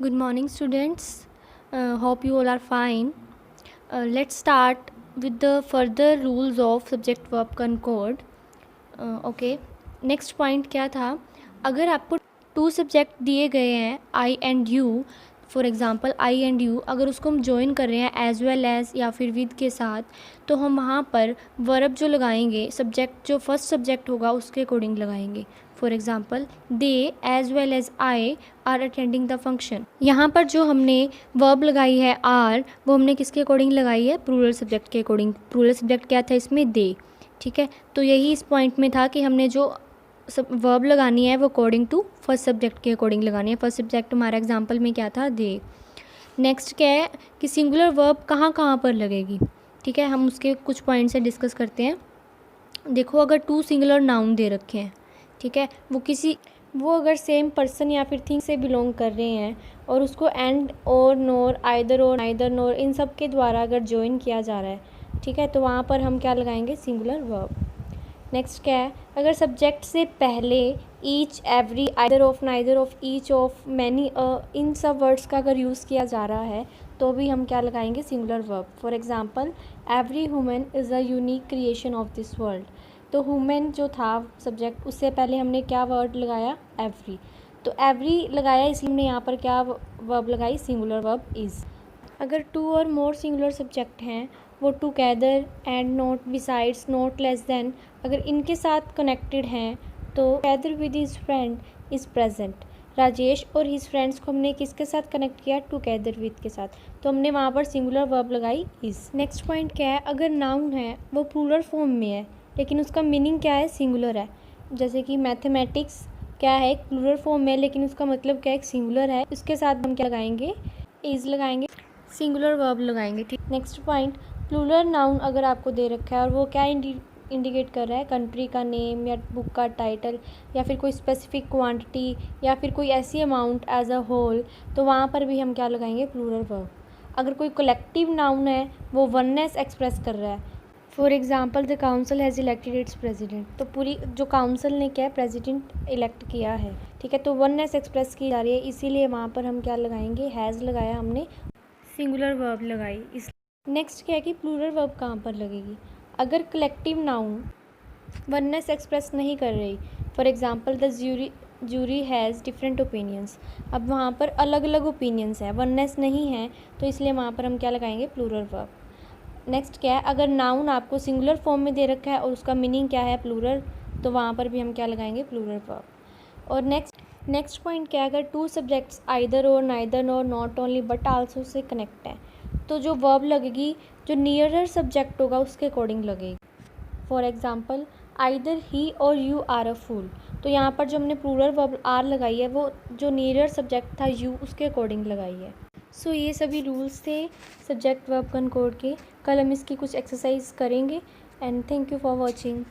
Good morning, students. Hope you all are fine. Let's start with the further rules of subject verb concord. Okay. Next point क्या था, अगर आपको two subject दिए गए हैं I and you, for example I and you, अगर उसको हम ज्वाइन कर रहे हैं एज वेल एज़ या फिर विद के साथ, तो हम वहाँ पर वर्ब जो लगाएंगे सब्जेक्ट जो फर्स्ट सब्जेक्ट होगा उसके अकॉर्डिंग लगाएंगे। For example they as well as I are attending the function. यहाँ पर जो हमने वर्ब लगाई है आर, वो हमने किसके अकॉर्डिंग लगाई है? प्लूरल सब्जेक्ट के अकॉर्डिंग। प्लूरल सब्जेक्ट क्या था इसमें? दे। ठीक है, तो यही इस पॉइंट में था कि हमने जो सब वर्ब लगानी है वो अकॉर्डिंग टू फर्स्ट सब्जेक्ट के अकॉर्डिंग लगानी है। फर्स्ट सब्जेक्ट हमारा एग्जांपल में क्या था? दे। नेक्स्ट क्या है कि सिंगुलर वर्ब कहाँ कहाँ पर लगेगी। ठीक है, हम उसके कुछ पॉइंट से डिस्कस करते हैं। देखो, अगर टू सिंगुलर नाउन दे रखे हैं, ठीक है, वो अगर सेम पर्सन या फिर थिंग से बिलोंग कर रहे हैं और उसको एंड और नोर, आइदर और, नाइदर नोर, इन सब के द्वारा अगर ज्वाइन किया जा रहा है, ठीक है, तो वहाँ पर हम क्या लगाएंगे? Singular verb. नेक्स्ट क्या है, अगर सब्जेक्ट से पहले each, every, either of, neither of, each of, many, इन सब वर्ड्स का अगर यूज़ किया जा रहा है तो भी हम क्या लगाएंगे? Singular verb. For example every human is a unique creation of this world. तो ह्यूमन जो था सब्जेक्ट, उससे पहले हमने क्या वर्ड लगाया? एवरी। तो एवरी लगाया, इसलिए हमने यहाँ पर क्या वर्ब लगाई? Singular verb is. अगर टू और मोर सिंगुलर सब्जेक्ट हैं, वो together, and, not, besides, not less than, अगर इनके साथ कनेक्टेड हैं तो together with his friend is present. Rajesh और हिज फ्रेंड्स को हमने किसके साथ कनेक्ट किया? टुगेदर विद के साथ, तो हमने वहाँ पर सिंगुलर वर्ब लगाई इज़। नेक्स्ट पॉइंट क्या है, अगर नाउन है वो प्लूरल फॉर्म में है लेकिन उसका मीनिंग क्या है? सिंगुलर है। जैसे कि मैथमेटिक्स क्या है? एक प्लूरल फॉर्म में, लेकिन उसका मतलब क्या है? एक सिंगुलर है। उसके साथ हम क्या लगाएंगे? इज़ लगाएंगे, सिंगुलर वर्ब लगाएंगे। ठीक, नेक्स्ट पॉइंट, प्लूरल नाउन अगर आपको दे रखा है और वो क्या इंडिकेट कर रहा है? कंट्री का नेम या बुक का टाइटल या फिर कोई स्पेसिफिक क्वांटिटी या फिर कोई ऐसी अमाउंट एज अ होल, तो वहाँ पर भी हम क्या लगाएंगे? Plural verb. अगर कोई कलेक्टिव नाउन है, वो वननेस एक्सप्रेस कर रहा है, for example the council has elected it's president, तो पूरी जो काउंसिल ने क्या है? प्रेजिडेंट इलेक्ट किया है। ठीक है, तो वननेस एक्सप्रेस की जा रही है, इसीलिए वहाँ पर हम क्या लगाएंगे? हैज़ लगाया हमने, सिंगुलर वर्ब लगाई इस। नेक्स्ट क्या है कि प्लूरल वर्ब कहाँ पर लगेगी? अगर कलेक्टिव नाउन वननेस एक्सप्रेस नहीं कर रही, for example the jury has different opinions, अब वहाँ पर अलग अलग ओपिनियंस है, वननेस नहीं है, तो इसलिए वहाँ पर हम क्या लगाएंगे? Plural verb. नेक्स्ट क्या है, अगर नाउन आपको सिंगुलर फॉर्म में दे रखा है और उसका मीनिंग क्या है? प्लूरल, तो वहाँ पर भी हम क्या लगाएंगे? Plural verb. और नेक्स्ट पॉइंट क्या है, अगर two subjects either or, neither nor, not only but also से कनेक्ट है, तो जो वर्ब लगेगी जो नियरर सब्जेक्ट होगा उसके अकॉर्डिंग लगेगी। फॉर एग्जाम्पल आइदर ही और यू आर अ फूल, तो यहाँ पर जो हमने प्लूरल वर्ब आर लगाई है वो जो नियरर सब्जेक्ट था यू, उसके अकॉर्डिंग लगाई है। सो ये सभी रूल्स थे सब्जेक्ट वर्ब कनकोड के। कल हम इसकी कुछ एक्सरसाइज करेंगे and thank you for watching.